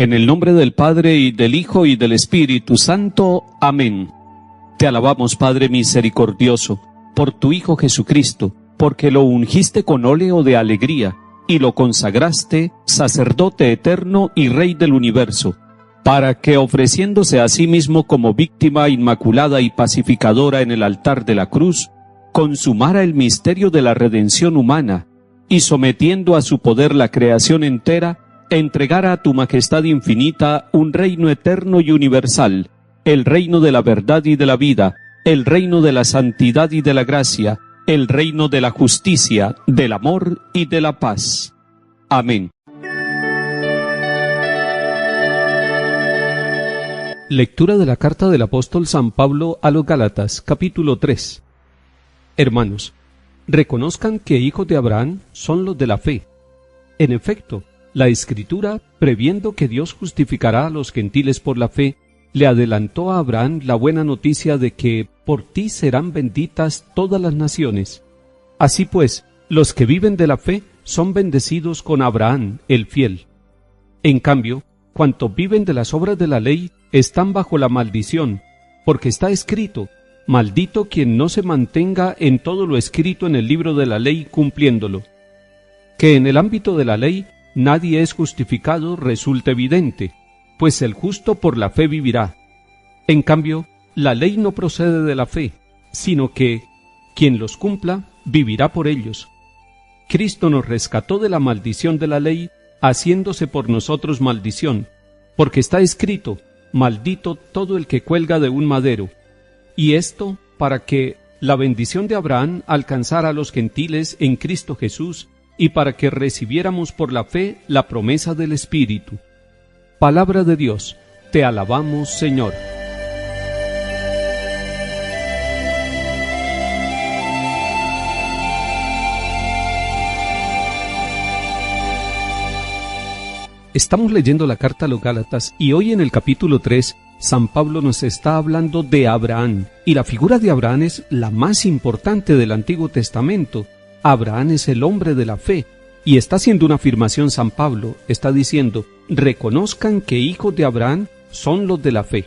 En el nombre del Padre, y del Hijo, y del Espíritu Santo. Amén. Te alabamos, Padre misericordioso, por tu Hijo Jesucristo, porque lo ungiste con óleo de alegría, y lo consagraste sacerdote eterno y Rey del universo, para que, ofreciéndose a sí mismo como víctima inmaculada y pacificadora en el altar de la cruz, consumara el misterio de la redención humana, y sometiendo a su poder la creación entera, entregara a tu majestad infinita un reino eterno y universal, el reino de la verdad y de la vida, el reino de la santidad y de la gracia, el reino de la justicia, del amor y de la paz. Amén. Lectura de la carta del apóstol San Pablo a los Gálatas, capítulo 3. Hermanos, reconozcan que hijos de Abraham son los de la fe. En efecto, la Escritura, previendo que Dios justificará a los gentiles por la fe, le adelantó a Abraham la buena noticia de que por ti serán benditas todas las naciones. Así pues, los que viven de la fe son bendecidos con Abraham, el fiel. En cambio, cuantos viven de las obras de la ley están bajo la maldición, porque está escrito: maldito quien no se mantenga en todo lo escrito en el libro de la ley cumpliéndolo. Que en el ámbito de la ley nadie es justificado resulta evidente, pues el justo por la fe vivirá. En cambio, la ley no procede de la fe, sino que quien los cumpla vivirá por ellos. Cristo nos rescató de la maldición de la ley, haciéndose por nosotros maldición, porque está escrito: maldito todo el que cuelga de un madero. Y esto para que la bendición de Abraham alcanzara a los gentiles en Cristo Jesús, y para que recibiéramos por la fe la promesa del Espíritu. Palabra de Dios, te alabamos, Señor. Estamos leyendo la carta a los Gálatas y hoy en el capítulo 3, San Pablo nos está hablando de Abraham, y la figura de Abraham es la más importante del Antiguo Testamento. Abraham es el hombre de la fe, y está haciendo una afirmación San Pablo, está diciendo: reconozcan que hijos de Abraham son los de la fe.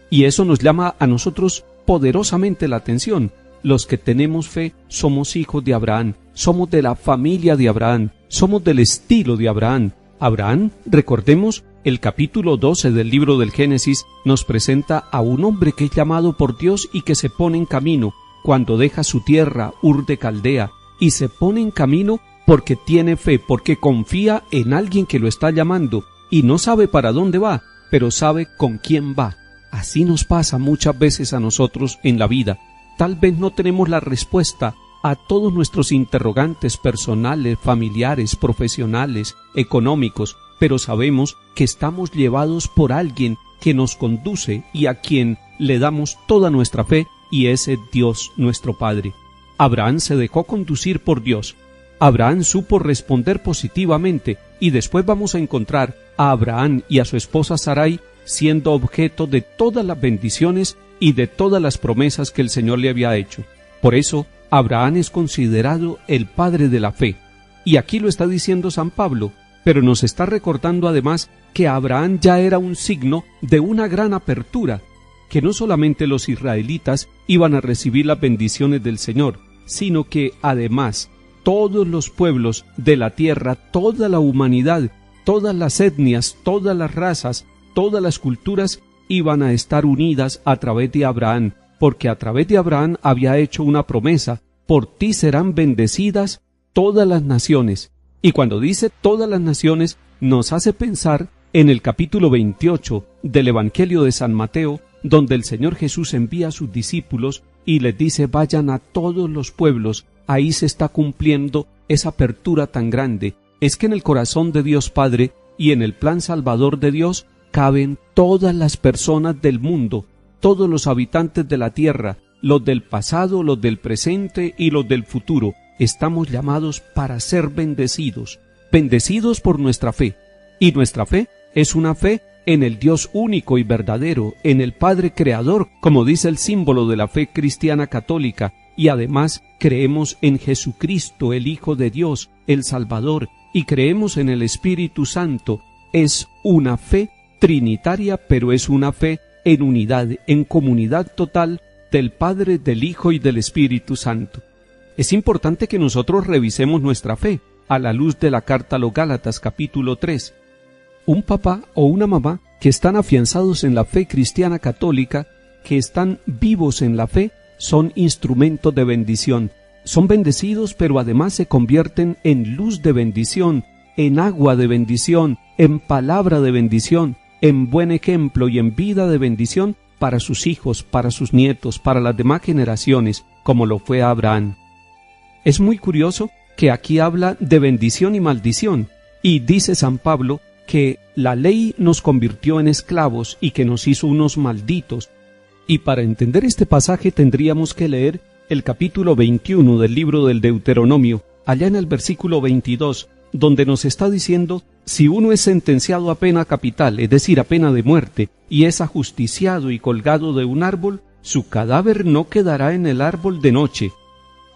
Y eso nos llama a nosotros poderosamente la atención. Los que tenemos fe somos hijos de Abraham, somos de la familia de Abraham, somos del estilo de Abraham. Abraham, recordemos, el capítulo 12 del libro del Génesis nos presenta a un hombre que es llamado por Dios y que se pone en camino cuando deja su tierra, Ur de Caldea, y se pone en camino porque tiene fe, porque confía en alguien que lo está llamando, y no sabe para dónde va, pero sabe con quién va. Así nos pasa muchas veces a nosotros en la vida. Tal vez no tenemos la respuesta a todos nuestros interrogantes personales, familiares, profesionales, económicos, pero sabemos que estamos llevados por alguien que nos conduce y a quien le damos toda nuestra fe, y ese es Dios nuestro Padre. Abraham se dejó conducir por Dios. Abraham supo responder positivamente, y después vamos a encontrar a Abraham y a su esposa Sarai siendo objeto de todas las bendiciones y de todas las promesas que el Señor le había hecho. Por eso, Abraham es considerado el padre de la fe. Y aquí lo está diciendo San Pablo, pero nos está recordando además que Abraham ya era un signo de una gran apertura, que no solamente los israelitas iban a recibir las bendiciones del Señor, sino que además todos los pueblos de la tierra, toda la humanidad, todas las etnias, todas las razas, todas las culturas iban a estar unidas a través de Abraham, porque a través de Abraham había hecho una promesa: por ti serán bendecidas todas las naciones. Y cuando dice todas las naciones, nos hace pensar en el capítulo 28 del Evangelio de San Mateo, donde el Señor Jesús envía a sus discípulos y les dice: vayan a todos los pueblos. Ahí se está cumpliendo esa apertura tan grande. Es que en el corazón de Dios Padre y en el plan salvador de Dios caben todas las personas del mundo, todos los habitantes de la tierra, los del pasado, los del presente y los del futuro. Estamos llamados para ser bendecidos, bendecidos por nuestra fe. Y nuestra fe es una fe en el Dios único y verdadero, en el Padre Creador, como dice el símbolo de la fe cristiana católica, y además creemos en Jesucristo, el Hijo de Dios, el Salvador, y creemos en el Espíritu Santo. Es una fe trinitaria, pero es una fe en unidad, en comunidad total del Padre, del Hijo y del Espíritu Santo. Es importante que nosotros revisemos nuestra fe a la luz de la carta a los Gálatas capítulo 3. Un papá o una mamá que están afianzados en la fe cristiana católica, que están vivos en la fe, son instrumentos de bendición. Son bendecidos, pero además se convierten en luz de bendición, en agua de bendición, en palabra de bendición, en buen ejemplo y en vida de bendición para sus hijos, para sus nietos, para las demás generaciones, como lo fue Abraham. Es muy curioso que aquí habla de bendición y maldición, y dice San Pablo que la ley nos convirtió en esclavos y que nos hizo unos malditos. Y para entender este pasaje tendríamos que leer el capítulo 21 del libro del Deuteronomio, allá en el versículo 22, donde nos está diciendo: si uno es sentenciado a pena capital, es decir, a pena de muerte, y es ajusticiado y colgado de un árbol, su cadáver no quedará en el árbol de noche.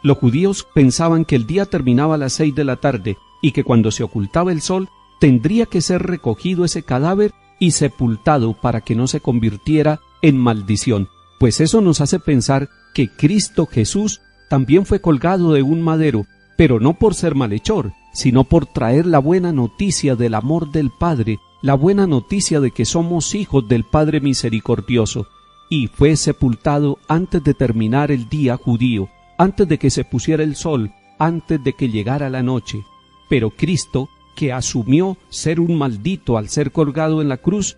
Los judíos pensaban que el día terminaba a las 6 de la tarde y que cuando se ocultaba el sol tendría que ser recogido ese cadáver y sepultado para que no se convirtiera en maldición. Pues eso nos hace pensar que Cristo Jesús también fue colgado de un madero, pero no por ser malhechor, sino por traer la buena noticia del amor del Padre, la buena noticia de que somos hijos del Padre misericordioso, y fue sepultado antes de terminar el día judío, antes de que se pusiera el sol, antes de que llegara la noche. Pero Cristo, que asumió ser un maldito al ser colgado en la cruz,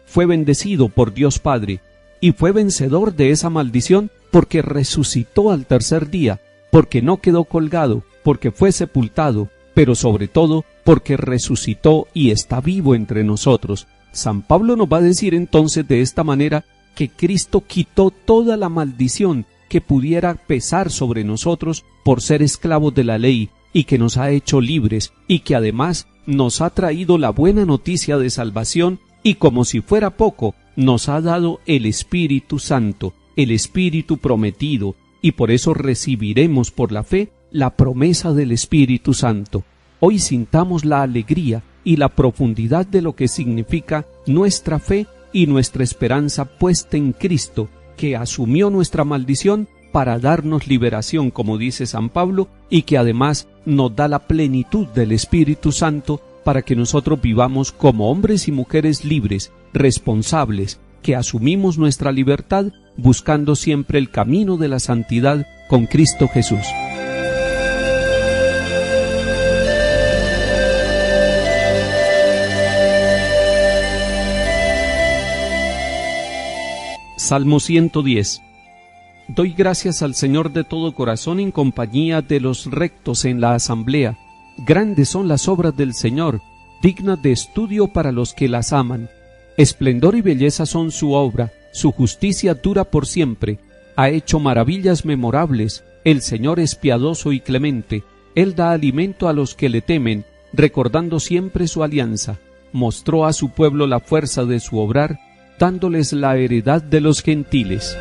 fue bendecido por Dios Padre, y fue vencedor de esa maldición porque resucitó al tercer día, porque no quedó colgado, porque fue sepultado, pero sobre todo porque resucitó y está vivo entre nosotros. San Pablo nos va a decir entonces de esta manera que Cristo quitó toda la maldición que pudiera pesar sobre nosotros por ser esclavos de la ley, y que nos ha hecho libres, y que además nos ha traído la buena noticia de salvación, y como si fuera poco, nos ha dado el Espíritu Santo, el Espíritu prometido, y por eso recibiremos por la fe la promesa del Espíritu Santo. Hoy sintamos la alegría y la profundidad de lo que significa nuestra fe y nuestra esperanza puesta en Cristo, que asumió nuestra maldición para darnos liberación, como dice San Pablo, y que además nos da la plenitud del Espíritu Santo para que nosotros vivamos como hombres y mujeres libres, responsables, que asumimos nuestra libertad buscando siempre el camino de la santidad con Cristo Jesús. Salmo 110. Doy gracias al Señor de todo corazón en compañía de los rectos en la asamblea. Grandes son las obras del Señor, dignas de estudio para los que las aman. Esplendor y belleza son su obra, su justicia dura por siempre. Ha hecho maravillas memorables, el Señor es piadoso y clemente. Él da alimento a los que le temen, recordando siempre su alianza. Mostró a su pueblo la fuerza de su obrar, dándoles la heredad de los gentiles.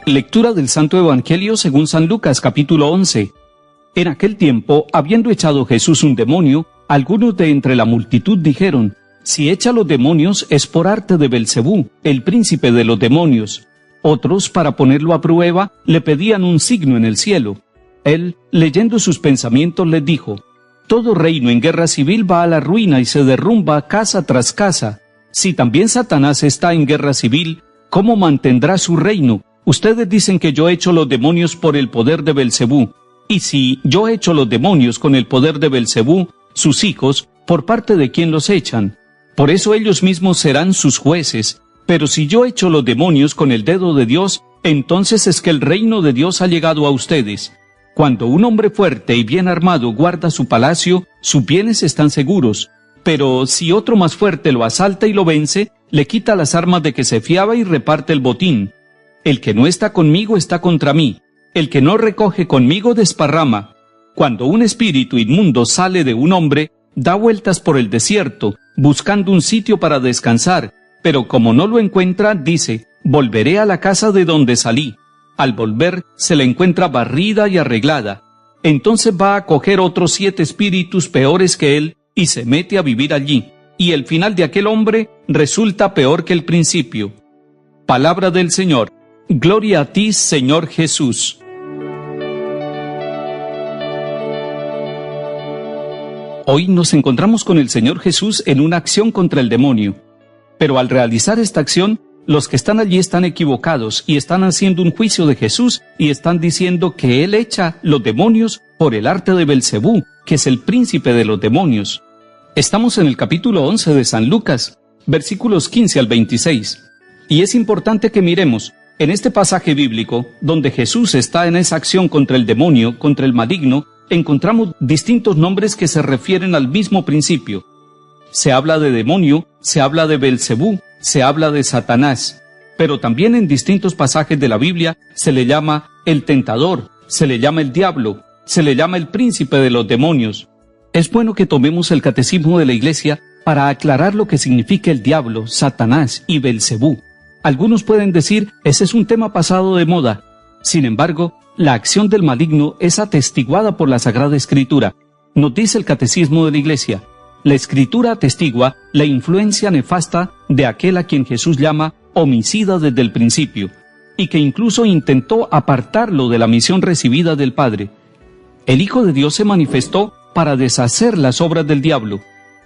Lectura del Santo Evangelio según San Lucas, capítulo 11. En aquel tiempo, habiendo echado Jesús un demonio, algunos de entre la multitud dijeron: si echa los demonios es por arte de Belcebú, el príncipe de los demonios. Otros, para ponerlo a prueba, le pedían un signo en el cielo. Él, leyendo sus pensamientos, les dijo: todo reino en guerra civil va a la ruina y se derrumba casa tras casa. Si también Satanás está en guerra civil, ¿cómo mantendrá su reino? Ustedes dicen que yo echo los demonios por el poder de Belcebú. Y si yo echo los demonios con el poder de Belcebú, sus hijos, ¿por parte de quién los echan? Por eso ellos mismos serán sus jueces. Pero si yo echo los demonios con el dedo de Dios, entonces es que el reino de Dios ha llegado a ustedes. Cuando un hombre fuerte y bien armado guarda su palacio, sus bienes están seguros. Pero si otro más fuerte lo asalta y lo vence, le quita las armas de que se fiaba y reparte el botín. El que no está conmigo está contra mí. El que no recoge conmigo desparrama. Cuando un espíritu inmundo sale de un hombre, da vueltas por el desierto, buscando un sitio para descansar, pero como no lo encuentra, dice: volveré a la casa de donde salí. Al volver, se la encuentra barrida y arreglada. Entonces va a coger otros 7 espíritus peores que él y se mete a vivir allí. Y el final de aquel hombre resulta peor que el principio. Palabra del Señor. Gloria a ti, Señor Jesús. Hoy nos encontramos con el Señor Jesús en una acción contra el demonio. Pero al realizar esta acción, los que están allí están equivocados y están haciendo un juicio de Jesús y están diciendo que Él echa los demonios por el arte de Belcebú, que es el príncipe de los demonios. Estamos en el capítulo 11 de San Lucas, versículos 15 al 26. Y es importante que miremos en este pasaje bíblico, donde Jesús está en esa acción contra el demonio, contra el maligno, encontramos distintos nombres que se refieren al mismo principio. Se habla de demonio, se habla de Belcebú, se habla de Satanás, pero también en distintos pasajes de la Biblia se le llama el tentador, se le llama el diablo, se le llama el príncipe de los demonios. Es bueno que tomemos el catecismo de la Iglesia para aclarar lo que significa el diablo, Satanás y Belcebú. Algunos pueden decir, ese es un tema pasado de moda. Sin embargo, la acción del maligno es atestiguada por la Sagrada Escritura. Nos dice el catecismo de la Iglesia: la Escritura atestigua la influencia nefasta de aquel a quien Jesús llama homicida desde el principio, y que incluso intentó apartarlo de la misión recibida del Padre. El Hijo de Dios se manifestó para deshacer las obras del diablo.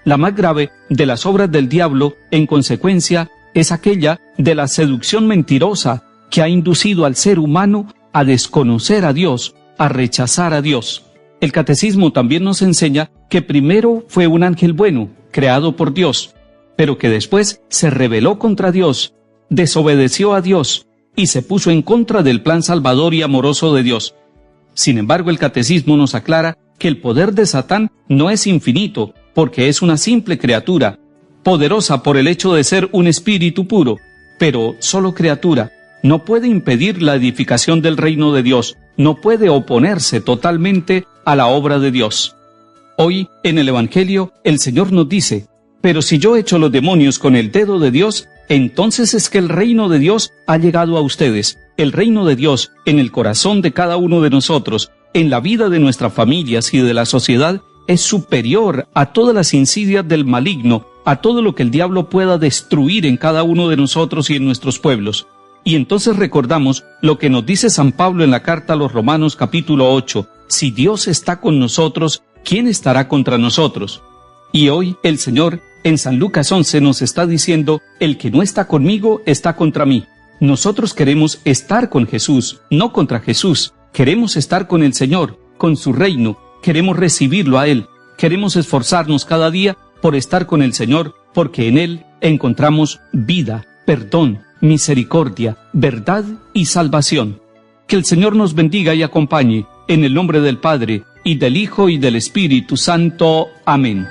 La más grave de las obras del diablo, en consecuencia, es aquella de la seducción mentirosa que ha inducido al ser humano a desconocer a Dios, a rechazar a Dios. El catecismo también nos enseña que primero fue un ángel bueno, creado por Dios, pero que después se rebeló contra Dios, desobedeció a Dios y se puso en contra del plan salvador y amoroso de Dios. Sin embargo, el catecismo nos aclara que el poder de Satán no es infinito, porque es una simple criatura, poderosa por el hecho de ser un espíritu puro, pero solo criatura. No puede impedir la edificación del reino de Dios, no puede oponerse totalmente a la obra de Dios. Hoy, en el Evangelio, el Señor nos dice: pero si yo echo los demonios con el dedo de Dios, entonces es que el reino de Dios ha llegado a ustedes. El reino de Dios en el corazón de cada uno de nosotros, en la vida de nuestras familias y de la sociedad, es superior a todas las insidias del maligno, a todo lo que el diablo pueda destruir en cada uno de nosotros y en nuestros pueblos. Y entonces recordamos lo que nos dice San Pablo en la carta a los Romanos capítulo 8, si Dios está con nosotros, ¿quién estará contra nosotros? Y hoy el Señor en San Lucas 11 nos está diciendo, el que no está conmigo está contra mí. Nosotros queremos estar con Jesús, no contra Jesús. Queremos estar con el Señor, con su reino, queremos recibirlo a Él. Queremos esforzarnos cada día por estar con el Señor, porque en Él encontramos vida, perdón, misericordia, verdad y salvación. Que el Señor nos bendiga y acompañe, en el nombre del Padre, y del Hijo, y del Espíritu Santo. Amén.